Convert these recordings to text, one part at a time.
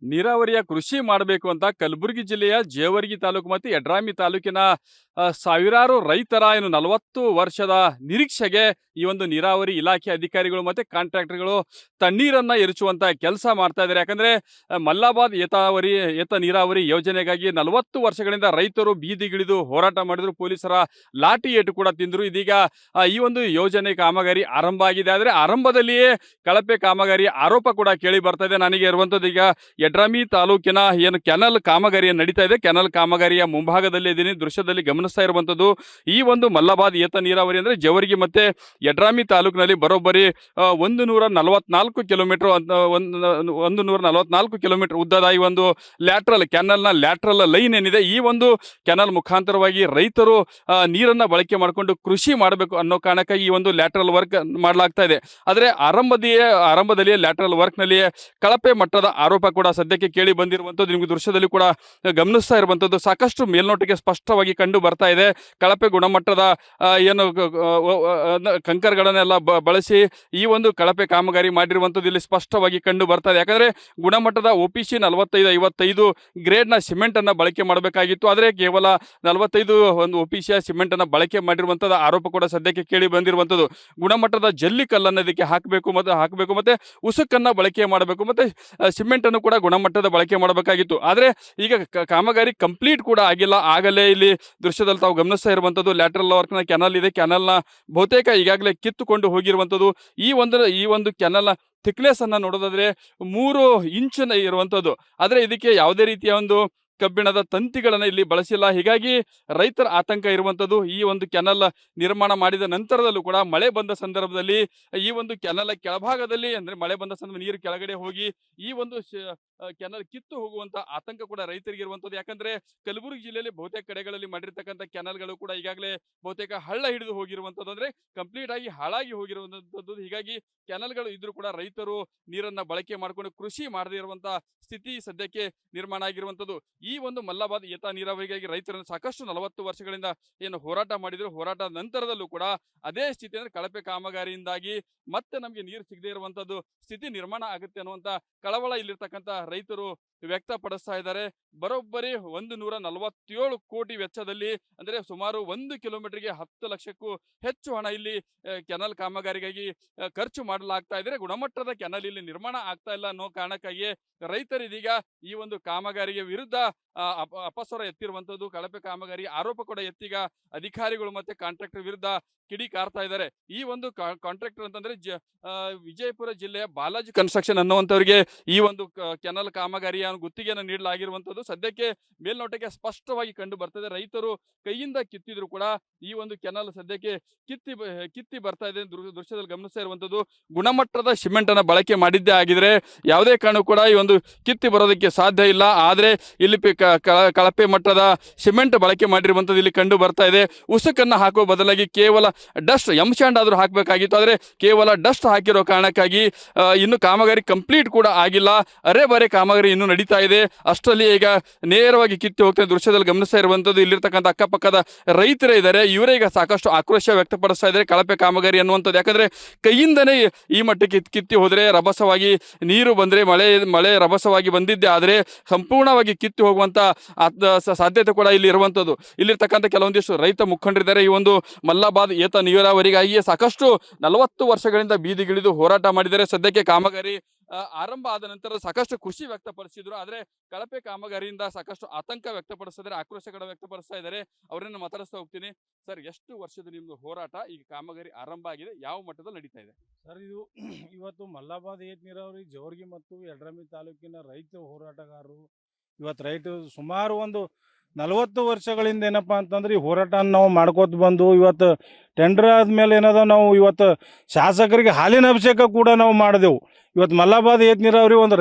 ನೀರಾವರಿಯ ಕೃಷಿ ಮಾಡಬೇಕು ಅಂತ ಕಲಬುರಗಿ ಜಿಲ್ಲೆಯ ಜೇವರ್ಗಿ ತಾಲೂಕು ಮತ್ತು ಯಡ್ರಾಮಿ ತಾಲೂಕಿನ ಸಾವಿರಾರು ರೈತರ 40 ವರ್ಷದ ನಿರೀಕ್ಷೆಗೆ ಈ ಒಂದು ನೀರಾವರಿ ಇಲಾಖೆ ಅಧಿಕಾರಿಗಳು ಮತ್ತು ಕಾಂಟ್ರಾಕ್ಟರ್ಗಳು ತಣ್ಣೀರನ್ನ ಎರಚುವಂತ ಕೆಲಸ ಮಾಡ್ತಾ ಇದ್ದಾರೆ. ಯಾಕಂದ್ರೆ ಮಲ್ಲಾಬಾದ್ ಏತ ನೀರಾವರಿ ಯೋಜನೆಗಾಗಿ 40 ವರ್ಷಗಳಿಂದ ರೈತರು ಬೀದಿಗಿಳಿದು ಹೋರಾಟ ಮಾಡಿದ್ರು. ಪೊಲೀಸರ ಲಾಠಿ ಏಟು ಕೂಡ ತಿಂದ್ರು. ಇದೀಗ ಈ ಒಂದು ಯೋಜನೆ ಕಾಮಗಾರಿ ಆರಂಭ ಆಗಿದೆ. ಆದರೆ ಆರಂಭದಲ್ಲಿಯೇ ಕಳಪೆ ಕಾಮಗಾರಿ ಆರೋಪ ಕೂಡ ಕೇಳಿ ಬರ್ತಾ ಇದೆ. ನನಗೆ ಇರುವಂತದ್ದು ಈಗ ಯಡ್ರಾಮಿ ತಾಲೂಕಿನ ಏನು ಕೆನಲ್ ಕಾಮಗಾರಿ ನಡೀತಾ ಇದೆ, ಕೆನಲ್ ಕಾಮಗಾರಿಯ ಮುಂಭಾಗದಲ್ಲಿ ಇದೀನಿ. ದೃಶ್ಯದಲ್ಲಿ ಗಮನಿಸ್ತಾ ಇರುವಂತದ್ದು ಈ ಒಂದು ಮಲ್ಲಾಬಾದ್ ಏತ ನೀರಾವರಿ ಅಂದ್ರೆ ಜವರ್ಗಿ ಮತ್ತೆ ಯಡ್ರಾಮಿ ತಾಲೂಕಿನಲ್ಲಿ ಬರೋಬ್ಬರಿ 144 ಕಿಲೋಮೀಟರ್ 144 ಕಿಲೋಮೀಟರ್ ಉದ್ದದ ಈ ಒಂದು ಕೆನಲ್ನ ಲ್ಯಾಟ್ರಲ್ ಲೈನ್ ಏನಿದೆ, ಈ ಒಂದು ಕೆನಲ್ ಮುಖಾಂತರವಾಗಿ ರೈತರು ನೀರನ್ನ ಬಳಕೆ ಮಾಡಿಕೊಂಡು ಕೃಷಿ ಮಾಡಬೇಕು ಅನ್ನೋ ಕಾರಣಕ್ಕಾಗಿ ಈ ಒಂದು ಲ್ಯಾಟ್ರಲ್ ವರ್ಕ್ ಮಾಡಲಾಗ್ತಾ ಇದೆ. ಆದರೆ ಆರಂಭದಲ್ಲಿಯೇ ಲ್ಯಾಟ್ರಲ್ ವರ್ಕ್ ನಲ್ಲಿ ಕಳಪೆ ಮಟ್ಟದ ಆರೋಪ ಕೂಡ ಸದ್ಯಕ್ಕೆ ಕೇಳಿ ಬಂದಿರುವಂತದ್ದು ನಿಮಗೆ ದೃಶ್ಯದಲ್ಲಿ ಕೂಡ ಗಮನಿಸ್ತಾ ಇರುವಂತದ್ದು ಸಾಕಷ್ಟು ಮೇಲ್ನೋಟಕ್ಕೆ ಸ್ಪಷ್ಟವಾಗಿ ಕಂಡು ಬರ್ತಾ ಇದೆ. ಕಳಪೆ ಗುಣಮಟ್ಟದ ಏನು ಕಂಕರ್ಗಳನ್ನೆಲ್ಲ ಬಳಸಿ ಈ ಒಂದು ಕಳಪೆ ಕಾಮಗಾರಿ ಮಾಡಿರುವಂತದ್ದು ಇಲ್ಲಿ ಸ್ಪಷ್ಟವಾಗಿ ಕಂಡು ಬರ್ತಾ ಇದೆ. ಯಾಕಂದ್ರೆ ಗುಣಮಟ್ಟದ OPC 45-55 ಗ್ರೇಡ್ ನ ಸಿಮೆಂಟ್ ಅನ್ನ ಬಳಕೆ ಮಾಡಬೇಕಾಗಿತ್ತು. ಆದರೆ ಕೇವಲ 45 ಒಂದು OPC ಸಿಮೆಂಟ್ ಅನ್ನ ಬಳಕೆ ಮಾಡಿರುವಂತದ ಆರೋಪ ಕೂಡ ಸದ್ಯಕ್ಕೆ ಕೇಳಿ ಬಂದಿರುವಂತದ್ದು. ಗುಣಮಟ್ಟದ ಜಲ್ಲಿ ಕಲ್ಲನ್ನು ಇದಕ್ಕೆ ಹಾಕಬೇಕು ಮತ್ತೆ ಉಸುಕನ್ನ ಬಳಕೆ ಮಾಡಬೇಕು, ಮತ್ತೆ ಸಿಮೆಂಟ್ ಅನ್ನು ಕೂಡ ಗುಣಮಟ್ಟದ ಬಳಕೆ ಮಾಡಬೇಕಾಗಿತ್ತು. ಆದರೆ ಈಗ ಕಾಮಗಾರಿ ಕಂಪ್ಲೀಟ್ ಕೂಡ ಆಗಿಲ್ಲ. ಆಗಲೇ ಇಲ್ಲಿ ದೃಶ್ಯದಲ್ಲಿ ತಾವು ಗಮನಿಸ್ತಾ ಇರುವಂತದ್ದು ಲ್ಯಾಟ್ರಲ್ ವರ್ಕ್ ನ ಕೆನಲ್ ಇದೆ. ಕೆನಲ್ನ ಬಹುತೇಕ ಈಗಾಗಲೇ ಕಿತ್ತುಕೊಂಡು ಹೋಗಿರುವಂತದ್ದು. ಈ ಒಂದು ಕೆನಲ್ ಥಿಕ್ನೆಸ್ ಅನ್ನ ನೋಡೋದಾದ್ರೆ 3 ಇಂಚಿನ ಇರುವಂತದ್ದು. ಆದರೆ ಇದಕ್ಕೆ ಯಾವುದೇ ರೀತಿಯ ಒಂದು ಕಬ್ಬಿಣದ ತಂತಿಗಳನ್ನು ಇಲ್ಲಿ ಬಳಸಿಲ್ಲ. ಹೀಗಾಗಿ ರೈತರ ಆತಂಕ ಇರುವಂತದ್ದು. ಈ ಒಂದು ಕೆನಲ್ ನಿರ್ಮಾಣ ಮಾಡಿದ ನಂತರದಲ್ಲೂ ಕೂಡ ಮಳೆ ಬಂದ ಸಂದರ್ಭದಲ್ಲಿ ಈ ಒಂದು ಕೆನಲ್ ಕೆಳಭಾಗದಲ್ಲಿ ಅಂದ್ರೆ ಮಳೆ ಬಂದ ಸಂದರ್ಭ ನೀರು ಕೆಳಗಡೆ ಹೋಗಿ ಈ ಒಂದು ಕೆನಲ್ ಕಿತ್ತು ಹೋಗುವಂತ ಆತಂಕ ಕೂಡ ರೈತರಿಗೆ ಇರುವಂತದ್ದು. ಯಾಕಂದ್ರೆ ಕಲಬುರಗಿ ಜಿಲ್ಲೆಯಲ್ಲಿ ಬಹುತೇಕ ಕಡೆಗಳಲ್ಲಿ ಮಾಡಿರ್ತಕ್ಕಂಥ ಕೆನಲ್ಗಳು ಕೂಡ ಈಗಾಗಲೇ ಬಹುತೇಕ ಹಳ್ಳ ಹಿಡಿದು ಹೋಗಿರುವಂತದ್ದು, ಅಂದ್ರೆ ಕಂಪ್ಲೀಟ್ ಆಗಿ ಹಾಳಾಗಿ ಹೋಗಿರುವಂತದ್ದು. ಹೀಗಾಗಿ ಕೆನಲ್ಗಳು ಇದ್ರೂ ಕೂಡ ರೈತರು ನೀರನ್ನ ಬಳಕೆ ಮಾಡಿಕೊಂಡು ಕೃಷಿ ಮಾಡದೇ ಇರುವಂತ ಸ್ಥಿತಿ ಸದ್ಯಕ್ಕೆ ನಿರ್ಮಾಣ ಆಗಿರುವಂತದ್ದು. ಈ ಒಂದು ಮಲ್ಲಾಬಾದ್ ಏತ ನೀರಾವರಿಗಾಗಿ ರೈತರನ್ನು ಸಾಕಷ್ಟು 40 ವರ್ಷಗಳಿಂದ ಏನು ಹೋರಾಟ ಮಾಡಿದ್ರು, ಹೋರಾಟದ ನಂತರದಲ್ಲೂ ಕೂಡ ಅದೇ ಸ್ಥಿತಿ ಅಂದ್ರೆ ಕಳಪೆ ಕಾಮಗಾರಿಯಿಂದಾಗಿ ಮತ್ತೆ ನಮಗೆ ನೀರು ಸಿಗದೇ ಇರುವಂತದ್ದು ಸ್ಥಿತಿ ನಿರ್ಮಾಣ ಆಗುತ್ತೆ ಅನ್ನುವಂತ ಕಳವಳ ಇಲ್ಲಿರ್ತಕ್ಕಂಥ ರೈತರು ವ್ಯಕ್ತಪಡಿಸ್ತಾ ಇದ್ದಾರೆ. ಬರೋಬ್ಬರಿ 147 ಕೋಟಿ ವೆಚ್ಚದಲ್ಲಿ ಅಂದ್ರೆ ಸುಮಾರು 1 ಕಿಲೋಮೀಟರ್ಗೆ 10 ಲಕ್ಷಕ್ಕೂ ಹೆಚ್ಚು ಹಣ ಇಲ್ಲಿ ಕೆನಲ್ ಕಾಮಗಾರಿಗಾಗಿ ಖರ್ಚು ಮಾಡಲಾಗ್ತಾ ಇದ್ರೆ ಗುಣಮಟ್ಟದ ಕೆನಲ್ ಇಲ್ಲಿ ನಿರ್ಮಾಣ ಆಗ್ತಾ ಇಲ್ಲ ಅನ್ನೋ ಕಾರಣಕ್ಕಾಗಿ ರೈತರು ಇದೀಗ ಈ ಒಂದು ಕಾಮಗಾರಿಗೆ ವಿರುದ್ಧ ಅಪಸ್ವರ ಎತ್ತಿರುವಂತದ್ದು. ಕಳಪೆ ಕಾಮಗಾರಿ ಆರೋಪ ಕೂಡ ಎತ್ತೀಗ ಅಧಿಕಾರಿಗಳು ಮತ್ತೆ ಕಾಂಟ್ರಾಕ್ಟರ್ ವಿರುದ್ಧ ಕಿಡಿ ಕಾರ್ತಾ ಇದ್ದಾರೆ. ಈ ಒಂದು ಕಾಂಟ್ರಾಕ್ಟರ್ ಅಂತಂದ್ರೆ ವಿಜಯಪುರ ಜಿಲ್ಲೆಯ ಬಾಲಾಜಿ ಕನ್ಸ್ಟ್ರಕ್ಷನ್ ಅನ್ನುವಂಥವ್ರಿಗೆ ಈ ಒಂದು ಕೆನಲ್ ಕಾಮಗಾರಿಯ ಗುತ್ತಿಗೆಯನ್ನು ನೀಡಲಾಗಿರುವಂತದ್ದು ಸದ್ಯಕ್ಕೆ ಮೇಲ್ನೋಟಕ್ಕೆ ಸ್ಪಷ್ಟವಾಗಿ ಕಂಡು ಬರ್ತದೆ. ರೈತರು ಕೈಯಿಂದ ಕಿತ್ತಿದ್ರು ಕೂಡ ಈ ಒಂದು ಕೆನಲ್ ಸದ್ಯಕ್ಕೆ ಕಿತ್ತಿ ಬರ್ತಾ ಇದೆ. ದೃಶ್ಯದಲ್ಲಿ ಗಮನಿಸ್ತಾ ಇರುವಂತದ್ದು ಗುಣಮಟ್ಟದ ಸಿಮೆಂಟ್ ಅನ್ನ ಬಳಕೆ ಮಾಡಿದ್ದೇ ಆಗಿದ್ರೆ ಯಾವುದೇ ಕಾರಣ ಕೂಡ ಈ ಒಂದು ಕಿತ್ತಿ ಬರೋದಕ್ಕೆ ಸಾಧ್ಯ ಇಲ್ಲ. ಆದ್ರೆ ಇಲ್ಲಿ ಕಳಪೆ ಮಟ್ಟದ ಸಿಮೆಂಟ್ ಬಳಕೆ ಮಾಡಿರುವಂತದ್ದು ಇಲ್ಲಿ ಕಂಡು ಬರ್ತಾ ಇದೆ. ಉಸುಕನ್ನ ಹಾಕುವ ಬದಲಾಗಿ ಕೇವಲ ಡಸ್ಟ್ ಎಂಶಾಂಡ್ ಆದ್ರೂ ಹಾಕಬೇಕಾಗಿತ್ತು. ಆದ್ರೆ ಕೇವಲ ಡಸ್ಟ್ ಹಾಕಿರೋ ಕಾರಣಕ್ಕಾಗಿ ಇನ್ನು ಕಾಮಗಾರಿ ಕಂಪ್ಲೀಟ್ ಕೂಡ ಆಗಿಲ್ಲ. ಅರೆ ಬರೆ ಕಾಮಗಾರಿ ಇನ್ನು ನಡೀತಾ ಇದೆ. ಅಷ್ಟರಲ್ಲಿ ಈಗ ನೇರವಾಗಿ ಕಿತ್ತಿ ಹೋಗ್ತಾ ದೃಶ್ಯದಲ್ಲಿ ಗಮನಿಸ್ತಾ ಇರುವಂತದ್ದು. ಇಲ್ಲಿರ್ತಕ್ಕಂಥ ಅಕ್ಕಪಕ್ಕದ ರೈತರೇ ಇದ್ದಾರೆ, ಇವರೇ ಈಗ ಸಾಕಷ್ಟು ಆಕ್ರೋಶ ವ್ಯಕ್ತಪಡಿಸ್ತಾ ಇದ್ದಾರೆ ಕಳಪೆ ಕಾಮಗಾರಿ ಅನ್ನುವಂಥದ್ದು. ಯಾಕಂದ್ರೆ ಕೈಯಿಂದನೇ ಈ ಮಟ್ಟಕ್ಕೆ ಕಿತ್ತಿ ಹೋದ್ರೆ ರಭಸವಾಗಿ ನೀರು ಬಂದ್ರೆ ಮಳೆ ರಭಸವಾಗಿ ಬಂದಿದ್ದೆ ಆದರೆ ಸಂಪೂರ್ಣವಾಗಿ ಕಿತ್ತಿ ಹೋಗುವಂತ ಸಾಧ್ಯತೆ ಕೂಡ ಇಲ್ಲಿ ಇರುವಂತದ್ದು. ಇಲ್ಲಿರ್ತಕ್ಕಂಥ ಕೆಲವೊಂದಿಷ್ಟು ರೈತ ಮುಖಂಡರಿದ್ದಾರೆ. ಈ ಒಂದು ಮಲ್ಲಾಬಾದ್ ಏತ ನೀರಾವರಿಗಾಗಿ ಸಾಕಷ್ಟು 40 ವರ್ಷಗಳಿಂದ ಬೀದಿಗಿಳಿದು ಹೋರಾಟ ಮಾಡಿದರೆ ಸದ್ಯಕ್ಕೆ ಕಾಮಗಾರಿ ಆರಂಭ ಆದ ನಂತರ ಸಾಕಷ್ಟು ಖುಷಿ ವ್ಯಕ್ತಪಡಿಸಿದ್ರು. ಆದ್ರೆ ಕಳಪೆ ಕಾಮಗಾರಿಯಿಂದ ಸಾಕಷ್ಟು ಆತಂಕ ವ್ಯಕ್ತಪಡಿಸಿದರೆ ಆಕ್ರೋಶಗಳ ವ್ಯಕ್ತಪಡಿಸ್ತಾ ಇದ್ದಾರೆ. ಅವರನ್ನ ಮಾತಾಡಿಸ್ತಾ ಹೋಗ್ತೀನಿ. ಸರ್, ಎಷ್ಟು ವರ್ಷದ ನಿಮ್ದು ಹೋರಾಟ? ಈಗ ಕಾಮಗಾರಿ ಆರಂಭ ಆಗಿದೆ, ಯಾವ ಮಟ್ಟದಲ್ಲಿ ನಡೀತಾ ಇದೆ? ಸರ್, ಇದು ಇವತ್ತು ಮಲ್ಲಾಬಾದ್ ಏತ ನೀರಾವರಿ ಜವರ್ಗಿ ಮತ್ತು ಯಡ್ರಾಮಿ ತಾಲೂಕಿನ ರೈತ ಹೋರಾಟಗಾರರು ಇವತ್ತು ರೈತರು ಸುಮಾರು ಒಂದು 40 ವರ್ಷಗಳಿಂದ ಏನಪ್ಪ ಅಂತಂದ್ರೆ ಈ ಹೋರಾಟ ನಾವು ಮಾಡ್ಕೋತ ಬಂದು ಇವತ್ತು ಟೆಂಡರ್ ಆದ್ಮೇಲೆ ಏನದ ನಾವು ಇವತ್ತು ಶಾಸಕರಿಗೆ ಹಾಲಿನ ಅಭಿಷೇಕ ಕೂಡ ನಾವು ಮಾಡಿದೆವು. ಇವತ್ತು ಮಲ್ಲಾಬಾದ್ ಏತ ನೀರಾವರಿ ಒಂದು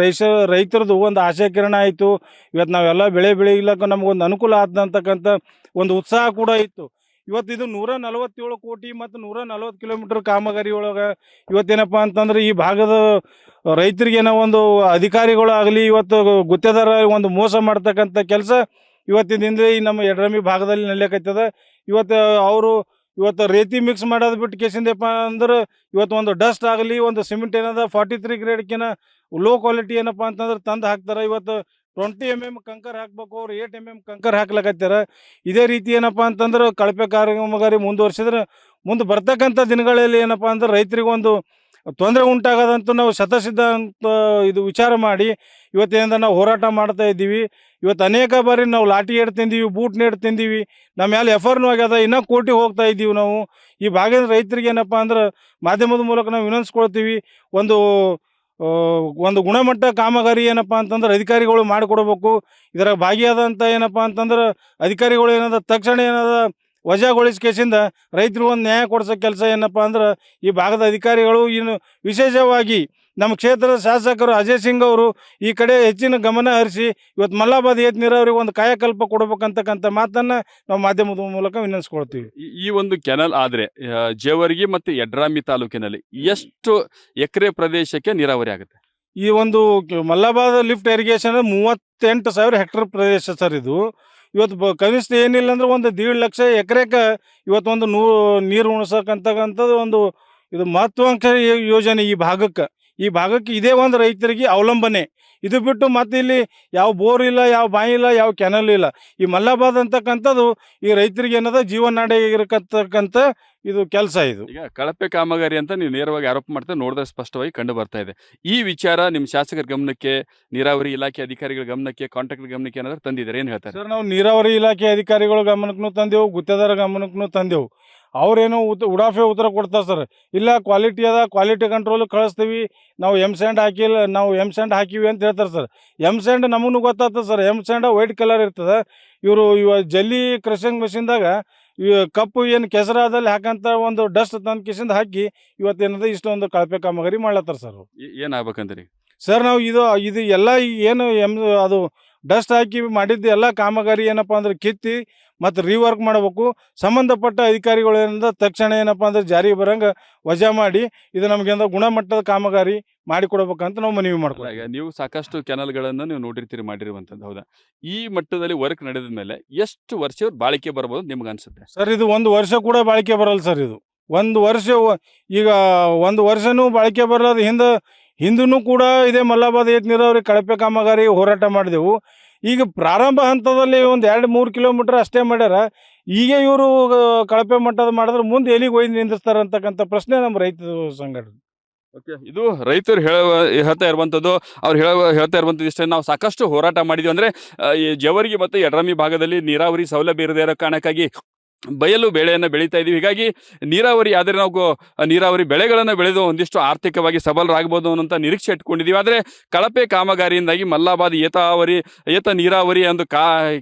ರೈತರದು ಒಂದು ಆಶಯ ಕಿರಣ ಆಯಿತು. ಇವತ್ತು ನಾವೆಲ್ಲ ಬೆಳೆಗ್ಲಿಕ್ಕೆ ನಮಗೊಂದು ಅನುಕೂಲ ಆದಂತಕ್ಕಂಥ ಒಂದು ಉತ್ಸಾಹ ಕೂಡ ಇತ್ತು. ಇವತ್ತು ಇದು 147 ಕೋಟಿ ಮತ್ತು 140 ಕಿಲೋಮೀಟರ್ ಕಾಮಗಾರಿ ಒಳಗೆ ಇವತ್ತೇನಪ್ಪ ಅಂತಂದ್ರೆ ಈ ಭಾಗದ ರೈತರಿಗೇನೋ ಒಂದು ಅಧಿಕಾರಿಗಳು ಆಗಲಿ ಇವತ್ತು ಗುತ್ತೇದಾರ ಒಂದು ಮೋಸ ಮಾಡ್ತಕ್ಕಂಥ ಕೆಲಸ ಇವತ್ತಿನಿಂದ ಈ ನಮ್ಮ ಯಡ್ರಾಮಿ ಭಾಗದಲ್ಲಿ ನಡಿಯಕತ್ತದ. ಇವತ್ತು ಅವರು ಇವತ್ತು ರೇತಿ ಮಿಕ್ಸ್ ಮಾಡೋದು ಬಿಟ್ಟು ಕೇಸಿಂದಪ್ಪ ಅಂದ್ರೆ ಇವತ್ತು ಒಂದು ಡಸ್ಟ್ ಆಗಲಿ ಒಂದು ಸಿಮೆಂಟ್ ಏನದ 43 ಗ್ರೇಡ್ಕಿನ ಲೋ ಕ್ವಾಲಿಟಿ ಏನಪ್ಪ ಅಂತಂದ್ರೆ ತಂದು ಹಾಕ್ತಾರೆ. ಇವತ್ತು 20 mm ಕಂಕರ್ ಹಾಕ್ಬೇಕು, ಅವ್ರು 8 mm ಕಂಕರ್ ಹಾಕ್ಲಕತ್ತಾರ. ಇದೇ ರೀತಿ ಏನಪ್ಪ ಅಂತಂದ್ರೆ ಕಳಪೆ ಕಾಮಗಾರಿ ಮುಂದುವರ್ಸಿದ್ರೆ ಮುಂದೆ ಬರ್ತಕ್ಕಂಥ ದಿನಗಳಲ್ಲಿ ಏನಪ್ಪ ಅಂದ್ರೆ ರೈತರಿಗೆ ಒಂದು ತೊಂದರೆ ಉಂಟಾಗೋದಂತೂ ನಾವು ಶತಸಿದ್ಧ ಅಂತ ಇದು ವಿಚಾರ ಮಾಡಿ ಇವತ್ತಿನಿಂದ ನಾವು ಹೋರಾಟ ಮಾಡ್ತಾ ಇದ್ದೀವಿ. ಇವತ್ತು ಅನೇಕ ಬಾರಿ ನಾವು ಲಾಠಿ ಏಟ್ ತಿಂದೀವಿ, ಬೂಟ್ ನೇಟ್ ತಿಂದೀವಿ, ನಮ್ಮ ಮೇಲೆ ಎಫರ್ನು ಆಗ್ಯದ, ಇನ್ನೂ ಕೋರ್ಟಿಗೆ ಹೋಗ್ತಾ ಇದ್ದೀವಿ. ನಾವು ಈ ಭಾಗದ ರೈತರಿಗೆ ಏನಪ್ಪ ಅಂದ್ರೆ ಮಾಧ್ಯಮದ ಮೂಲಕ ನಾವು ವಿನಂತಿಸ್ಕೊಳ್ತೀವಿ, ಒಂದು ಒಂದು ಗುಣಮಟ್ಟ ಕಾಮಗಾರಿ ಏನಪ್ಪ ಅಂತಂದ್ರೆ ಅಧಿಕಾರಿಗಳು ಮಾಡಿಕೊಡ್ಬೇಕು. ಇದರ ಭಾಗಿಯಾದಂಥ ಏನಪ್ಪ ಅಂತಂದ್ರೆ ಅಧಿಕಾರಿಗಳು ಏನದ ತಕ್ಷಣ ಏನದ ವಜಾಗೊಳಿಸಿಕೆಸಿಂದ ರೈತರು ಒಂದು ನ್ಯಾಯ ಕೊಡಿಸೋ ಕೆಲಸ ಏನಪ್ಪ ಅಂದ್ರೆ ಈ ಭಾಗದ ಅಧಿಕಾರಿಗಳು, ಇನ್ನು ವಿಶೇಷವಾಗಿ ನಮ್ಮ ಕ್ಷೇತ್ರದ ಶಾಸಕರು ಅಜಯ್ ಸಿಂಗ್ ಅವರು ಈ ಕಡೆ ಹೆಚ್ಚಿನ ಗಮನ ಹರಿಸಿ ಇವತ್ತು ಮಲ್ಲಾಬಾದ್ ಏತ ನೀರಾವರಿಗೆ ಒಂದು ಕಾಯಕಲ್ಪ ಕೊಡಬೇಕಂತಕ್ಕಂಥ ಮಾತನ್ನು ನಾವು ಮಾಧ್ಯಮದ ಮೂಲಕ ವಿನಂತಿಸ್ಕೊಳ್ತೀವಿ. ಈ ಒಂದು ಕೆನಲ್ ಆದ್ರೆ ಜೇವರ್ಗಿ ಮತ್ತು ಯಡ್ರಾಮಿ ತಾಲೂಕಿನಲ್ಲಿ ಎಷ್ಟು ಎಕರೆ ಪ್ರದೇಶಕ್ಕೆ ನೀರಾವರಿ ಆಗುತ್ತೆ? ಈ ಒಂದು ಮಲ್ಲಾಬಾದ್ ಲಿಫ್ಟ್ ಇರಿಗೇಷನ್ 38,000 ಹೆಕ್ಟರ್ ಪ್ರದೇಶ ಸರ್ ಇದು. ಇವತ್ತು ಕನಿಷ್ಠ ಏನಿಲ್ಲ ಅಂದ್ರೆ ಒಂದು 1.5 ಲಕ್ಷ ಎಕರೆಗೆ ಇವತ್ತು ಒಂದು ನೀರು ಉಣಿಸಕ್ಕಂತಕ್ಕಂಥದ್ದು ಒಂದು ಇದು ಮಹತ್ವಾಕಾಂಕ್ಷೆ ಯೋಜನೆ. ಈ ಭಾಗಕ್ಕೆ ಇದೇ ಒಂದು ರೈತರಿಗೆ ಅವಲಂಬನೆ. ಇದು ಬಿಟ್ಟು ಮತ್ತೆ ಇಲ್ಲಿ ಯಾವ ಬೋರ್ ಇಲ್ಲ, ಯಾವ ಬಾವಿ ಇಲ್ಲ, ಯಾವ ಕೆನಲ್ ಇಲ್ಲ. ಈ ಮಲ್ಲಾಬಾದ್ ಅಂತಕ್ಕಂಥದ್ದು ಈ ರೈತರಿಗೆ ಏನದ ಜೀವನಾಡಿ ಇರತಕ್ಕಂಥ ಇದು ಕೆಲಸ. ಇದು ಈಗ ಕಳಪೆ ಕಾಮಗಾರಿ ಅಂತ ನೀವು ನೇರವಾಗಿ ಆರೋಪ ಮಾಡ್ತಾ ನೋಡಿದ್ರೆ ಸ್ಪಷ್ಟವಾಗಿ ಕಂಡು ಬರ್ತಾ ಇದೆ. ಈ ವಿಚಾರ ನಿಮ್ಮ ಶಾಸಕರ ಗಮನಕ್ಕೆ, ನೀರಾವರಿ ಇಲಾಖೆ ಅಧಿಕಾರಿಗಳ ಗಮನಕ್ಕೆ, ಕಾಂಟ್ರಾಕ್ಟರ್ ಗಮನಕ್ಕೆ ಏನಾದ್ರು ತಂದಿದ್ದಾರೆ? ಏನು ಹೇಳ್ತಾರೆ ಸರ್? ನಾವು ನೀರಾವರಿ ಇಲಾಖೆ ಅಧಿಕಾರಿಗಳ ಗಮನಕ್ಕೂ ತಂದೆವು, ಗುತ್ತೇದಾರ ಗಮನಕ್ಕೂ ತಂದೆವು. ಅವ್ರೇನೋ ಉಡಾಫೆ ಉತ್ತರ ಕೊಡ್ತಾರೆ ಸರ್. ಇಲ್ಲ ಕ್ವಾಲಿಟಿ ಅದ, ಕ್ವಾಲಿಟಿ ಕಂಟ್ರೋಲ್ ಕಳಿಸ್ತೀವಿ, ನಾವು ಸ್ಯಾಂಡ್ ಹಾಕಿಲ್ಲ, ನಾವು ಸ್ಯಾಂಡ್ ಹಾಕಿವಿ ಅಂತ ಹೇಳ್ತಾರೆ ಸರ್. ಸ್ಯಾಂಡ್ ನಮಗೂ ಗೊತ್ತಾಗ್ತದೆ ಸರ್. ಸ್ಯಾಂಡ್ ವೈಟ್ ಕಲರ್ ಇರ್ತದೆ. ಇವ ಜಲ್ಲಿ ಕ್ರಷಿಂಗ್ ಮೆಷಿನ್ದಾಗ ಕಪ್ಪು ಏನು ಕೆಸರಾದಲ್ಲಿ ಹಾಕಂತ ಒಂದು ಡಸ್ಟ್ ತಂದು ಕಿಸಿಂದ ಹಾಕಿ ಇವತ್ತೇನದ ಇಷ್ಟೊಂದು ಕಳಪೆ ಕಾಮಗಾರಿ ಮಾಡ್ಲತ್ತಾರ ಸರ್. ಏನಾಗ್ಬೇಕಂದ್ರಿ ಸರ್? ನಾವು ಇದು ಎಲ್ಲ ಏನು ಅದು ಡಸ್ಟ್ ಹಾಕಿ ಮಾಡಿದ್ದು ಎಲ್ಲ ಕಾಮಗಾರಿ ಏನಪ್ಪ ಅಂದ್ರೆ ಕಿತ್ತಿ ಮತ್ತು ರೀವರ್ಕ್ ಮಾಡಬೇಕು. ಸಂಬಂಧಪಟ್ಟ ಅಧಿಕಾರಿಗಳು ಏನಂದ್ರೆ ತಕ್ಷಣ ಏನಪ್ಪ ಅಂದ್ರೆ ಜಾರಿಗೆ ಬರಂಗೆ ವಜಾ ಮಾಡಿ ಇದು ನಮಗೇಂದ ಗುಣಮಟ್ಟದ ಕಾಮಗಾರಿ ಮಾಡಿಕೊಡ್ಬೇಕಂತ ನಾವು ಮನವಿ ಮಾಡ್ತೀವಿ. ಈಗ ನೀವು ಸಾಕಷ್ಟು ಕೆನಲ್ಗಳನ್ನು ನೀವು ನೋಡಿರ್ತೀರಿ, ಮಾಡಿರುವಂಥದ್ದು, ಹೌದಾ? ಈ ಮಟ್ಟದಲ್ಲಿ ವರ್ಕ್ ನಡೆದ ಮೇಲೆ ಎಷ್ಟು ವರ್ಷ ಬಾಳಿಕೆ ಬರ್ಬೋದು ನಿಮ್ಗೆ ಅನ್ಸುತ್ತೆ ಸರ್? ಇದು 1 ವರ್ಷ ಕೂಡ ಬಾಳಿಕೆ ಬರಲ್ಲ ಸರ್. ಇದು 1 ವರ್ಷ, ಈಗ 1 ವರ್ಷನೂ ಬಾಳಿಕೆ ಬರಲ್ಲ. ಹಿಂದೂ ಕೂಡ ಇದೇ ಮಲ್ಲಾಬಾದ್ ಏತ ನೀರಾವರಿ ಕಳಪೆ ಕಾಮಗಾರಿ ಹೋರಾಟ ಮಾಡಿದೆವು. ಈಗ ಪ್ರಾರಂಭ ಹಂತದಲ್ಲಿ ಒಂದು 2-3 ಕಿಲೋಮೀಟರ್ ಅಷ್ಟೇ ಮಾಡ್ಯಾರ. ಈಗ ಇವರು ಕಳಪೆ ಮಟ್ಟದ ಮಾಡಿದ್ರೆ ಮುಂದೆ ಎಲ್ಲಿಗೆ ಒಯ್ದು ನಿಂದಿಸ್ತಾರೆ ಅಂತಕ್ಕಂಥ ಪ್ರಶ್ನೆ ನಮ್ಮ ರೈತ ಸಂಘಟನೆ. ಓಕೆ, ಇದು ರೈತರು ಹೇಳ್ತಾ ಇರುವಂಥದ್ದು. ಅವ್ರು ಹೇಳ್ತಾ ಇರುವಂಥದ್ದು ಇಷ್ಟೇ. ನಾವು ಸಾಕಷ್ಟು ಹೋರಾಟ ಮಾಡಿದ್ವಿ. ಅಂದರೆ ಈ ಜೇವರ್ಗಿ ಮತ್ತು ಯಡ್ರಾಮಿ ಭಾಗದಲ್ಲಿ ನೀರಾವರಿ ಸೌಲಭ್ಯ ಇರದೇ ಇರೋ ಕಾರಣಕ್ಕಾಗಿ ಬಯಲು ಬೆಳೆಯನ್ನು ಬೆಳೀತಾ ಇದೀವಿ. ಹೀಗಾಗಿ ನೀರಾವರಿ ಆದರೆ ನಾವು ನೀರಾವರಿ ಬೆಳೆಗಳನ್ನು ಬೆಳೆದು ಒಂದಿಷ್ಟು ಆರ್ಥಿಕವಾಗಿ ಸಬಲರಾಗ್ಬೋದು ಅನ್ನೋಂಥ ನಿರೀಕ್ಷೆ ಇಟ್ಕೊಂಡಿದ್ದೀವಿ. ಆದರೆ ಕಳಪೆ ಕಾಮಗಾರಿಯಿಂದಾಗಿ ಮಲ್ಲಾಬಾದ್ ಏತ ನೀರಾವರಿ ಒಂದು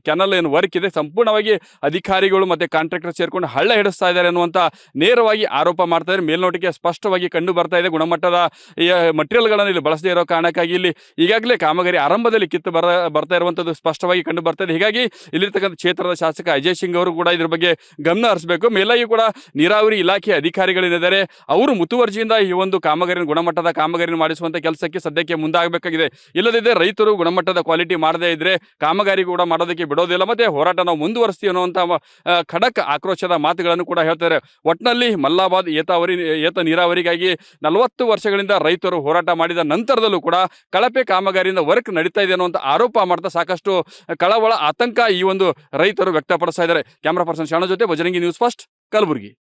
ಕೆನಲ್ ಏನು ವರ್ಕ್ ಇದೆ ಸಂಪೂರ್ಣವಾಗಿ ಅಧಿಕಾರಿಗಳು ಮತ್ತು ಕಾಂಟ್ರಾಕ್ಟರ್ ಸೇರಿಕೊಂಡು ಹಳ್ಳ ಹಿಡಿಸ್ತಾ ಇದ್ದಾರೆ ಅನ್ನುವಂಥ ನೇರವಾಗಿ ಆರೋಪ ಮಾಡ್ತಾ ಇದ್ದಾರೆ. ಮೇಲ್ನೋಟಕ್ಕೆ ಸ್ಪಷ್ಟವಾಗಿ ಕಂಡು ಬರ್ತಾ ಇದೆ. ಗುಣಮಟ್ಟದ ಮಟೀರಿಯಲ್ಗಳನ್ನು ಇಲ್ಲಿ ಬಳಸದೇ ಇರೋ ಕಾರಣಕ್ಕಾಗಿ ಇಲ್ಲಿ ಈಗಾಗಲೇ ಕಾಮಗಾರಿ ಆರಂಭದಲ್ಲಿ ಕಿತ್ತು ಬರ್ತಾ ಇರುವಂಥದ್ದು ಸ್ಪಷ್ಟವಾಗಿ ಕಂಡು ಬರ್ತಾ ಇದೆ. ಹೀಗಾಗಿ ಇಲ್ಲಿರ್ತಕ್ಕಂಥ ಕ್ಷೇತ್ರದ ಶಾಸಕ ಅಜಯ್ ಸಿಂಗ್ ಅವರು ಕೂಡ ಇದ್ರ ಬಗ್ಗೆ ಗಮನ ಹರಿಸಬೇಕು. ಮೇಲಾಗಿ ಕೂಡ ನೀರಾವರಿ ಇಲಾಖೆ ಅಧಿಕಾರಿಗಳೇನಿದ್ದಾರೆ ಅವರು ಮುತುವರ್ಜಿಯಿಂದ ಈ ಒಂದು ಗುಣಮಟ್ಟದ ಕಾಮಗಾರಿನ ಮಾಡಿಸುವಂತ ಕೆಲಸಕ್ಕೆ ಸದ್ಯಕ್ಕೆ ಮುಂದಾಗಬೇಕಾಗಿದೆ. ಇಲ್ಲದಿದ್ದರೆ ರೈತರು ಗುಣಮಟ್ಟದ ಕ್ವಾಲಿಟಿ ಮಾಡದೇ ಇದ್ರೆ ಕಾಮಗಾರಿ ಕೂಡ ಮಾಡೋದಕ್ಕೆ ಬಿಡೋದಿಲ್ಲ, ಮತ್ತೆ ಹೋರಾಟ ನಾವು ಮುಂದುವರಿಸ್ತೀವಿ ಅನ್ನುವಂಥ ಖಡಕ್ ಆಕ್ರೋಶದ ಮಾತುಗಳನ್ನು ಕೂಡ ಹೇಳ್ತಾರೆ. ಒಟ್ಟಿನಲ್ಲಿ ಮಲ್ಲಾಬಾದ್ ಏತ ನೀರಾವರಿಗಾಗಿ 40 ವರ್ಷಗಳಿಂದ ರೈತರು ಹೋರಾಟ ಮಾಡಿದ ನಂತರದಲ್ಲೂ ಕೂಡ ಕಳಪೆ ಕಾಮಗಾರಿಯಿಂದ ವರ್ಕ್ ನಡೀತಾ ಇದೆ ಅನ್ನುವಂಥ ಆರೋಪ ಮಾಡ್ತಾ ಸಾಕಷ್ಟು ಕಳವಳ, ಆತಂಕ ಈ ಒಂದು ರೈತರು ವ್ಯಕ್ತಪಡಿಸ್ತಾ ಇದ್ದಾರೆ. ಕ್ಯಾಮರಾ ಪರ್ಸನ್ ಶಾಣ ಜೊತೆ ಬಜರಂಗಿ ನ್ಯೂಸ್ ಫಸ್ಟ್, ಕಲಬುರಗಿ.